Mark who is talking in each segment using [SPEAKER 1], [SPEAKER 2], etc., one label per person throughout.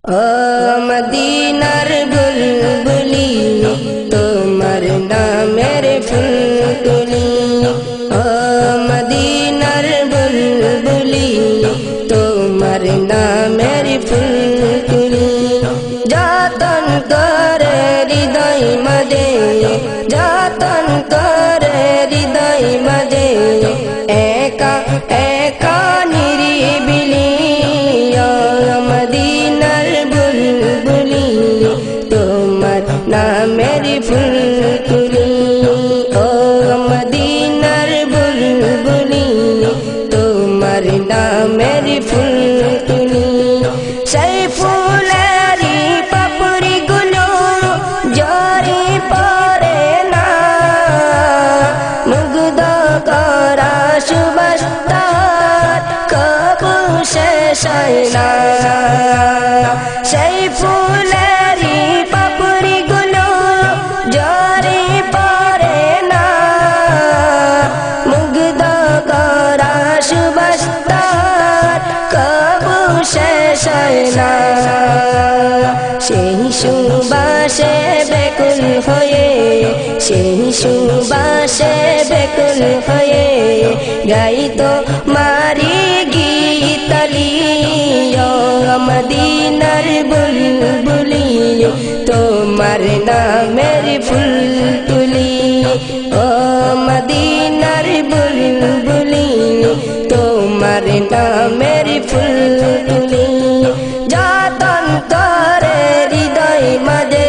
[SPEAKER 1] ओ मदीनार बुलबुली तुम्हार नामेर फुलकुली। ओ मदीनार बुलबुली तुम्हार नामेर फुलकुली। যতন করে হৃদয় মাঝে, যতন করে হৃদয় মাঝে, একা একা নিরিবিলি। ও মদিনার বুলবুলি তোমার নামের ফুলকুলি। ও মদিনার বুলবুলি তোমার নামের ফুলকুলি। সেই ফুলেরই পাপড়ি গুলো ঝরে পড়ে না, মুগ্ধ করা সুবাস তার কবু শেষ হয় না। সেই ফুলেরই পাপড়ি গুলো ঝরে পড়ে না, মুগ্ধ করা সুবাস তার কবু শেষ হয় না। সেই সুবাসে বেকুল হয়ে, সেই সুবাসে বেকুল হয়ে গাইতো মারি গীতালি। ও মদিনার বুলবুলি তোমার নামের ফুলকুলি। ও মদিনার বুলবুলি তোমার নামের ফুলকুলি। যতন করে হৃদয় মাঝে,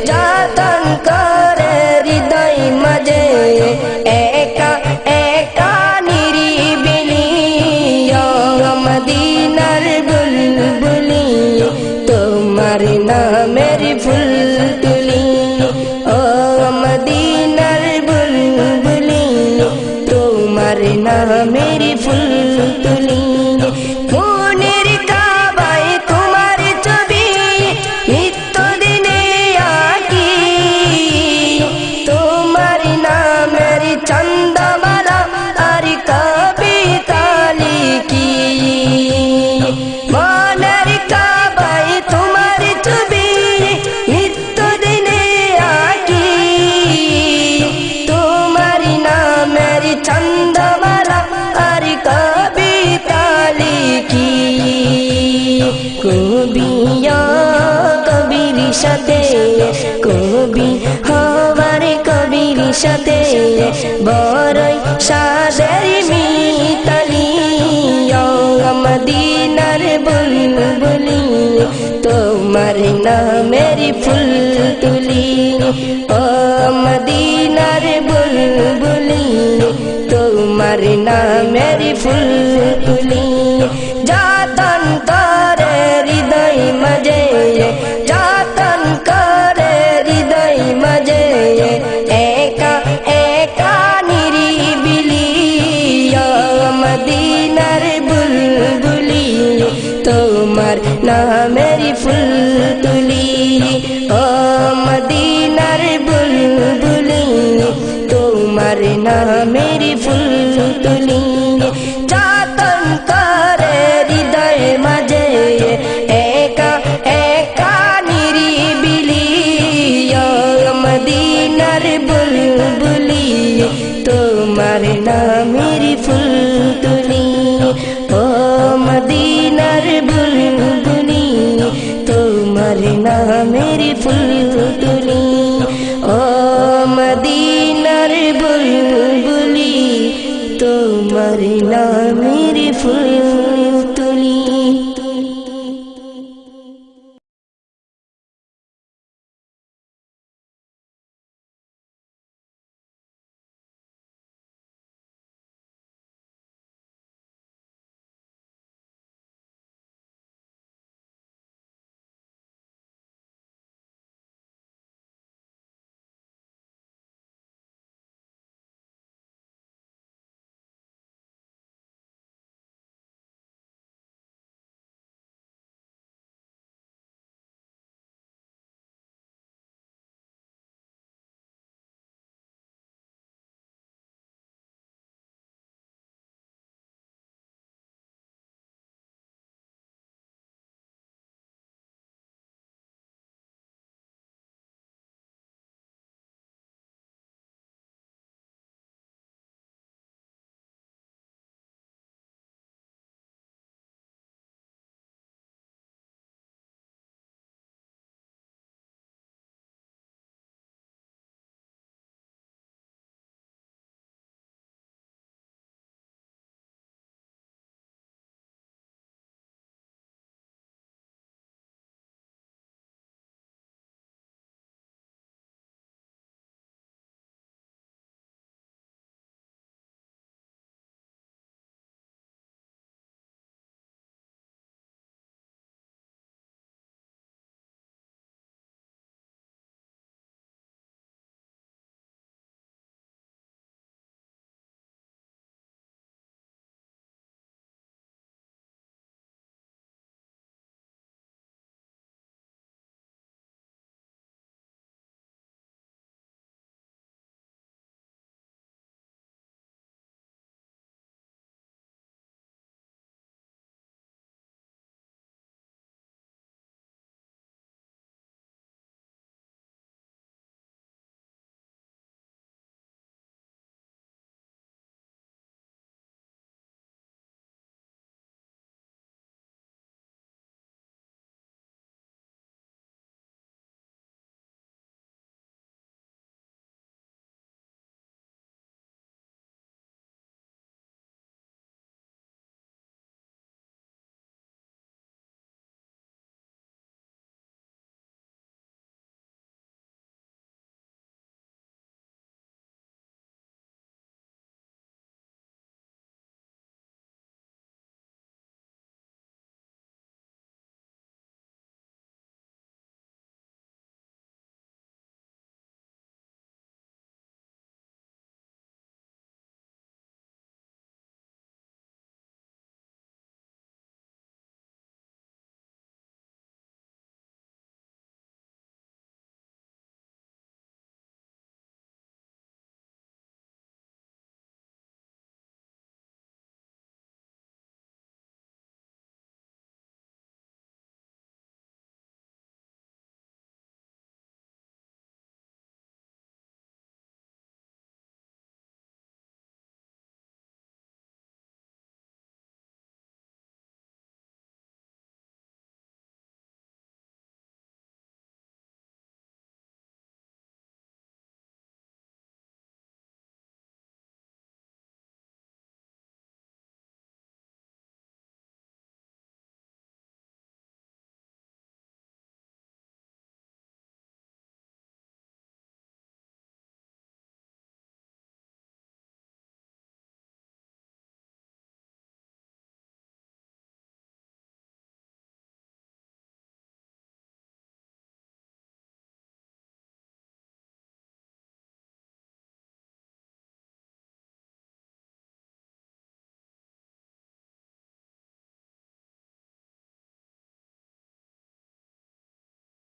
[SPEAKER 1] যতন করে হৃদয় মাঝে, একা একা নিরিবিলি। ও মদিনার বুলবুলি তোমার নামের ফুলকুলি। ও মদিনার বুলবুলি তোমার নামের ফুলকুলি। মনের কাবায় তোমার ছবি নিত্য দিনে আঁকি, তোমার নামের চন্দমালা আর কবিতা লিখি। মনের কাবায় তোমার ছবি নিত্য দিনে আঁকি, তোমার নামের চন্দমালা আর কবিতা লিখি। কবিয়া কবির সাথে, কবি হবার কবির সাথে বড়ই সাদের মিতালি। ও মদিনার বুলবুলি তোমার নামের ফুলকুলি। ও মদিনার বুলবুলি তোমার নামের ফুলকুলি। যতন করে হৃদয় মাঝে, যতন করে হৃদয় মাঝে, একা একা নিরিবিলি। ও মদিনার বুলবুলি তোমার নামের ফুলকুলি। ও মদিনার বুলবুলি তোমার নামের ফুলকুলি। যতন করে হৃদয় মাঝে, একা একা নিরিবিলি। ও মদিনার বুলবুলি তোমার নামের ফুলকুলি। ও মদিনার বুলবুলি তোমার নামের ফুল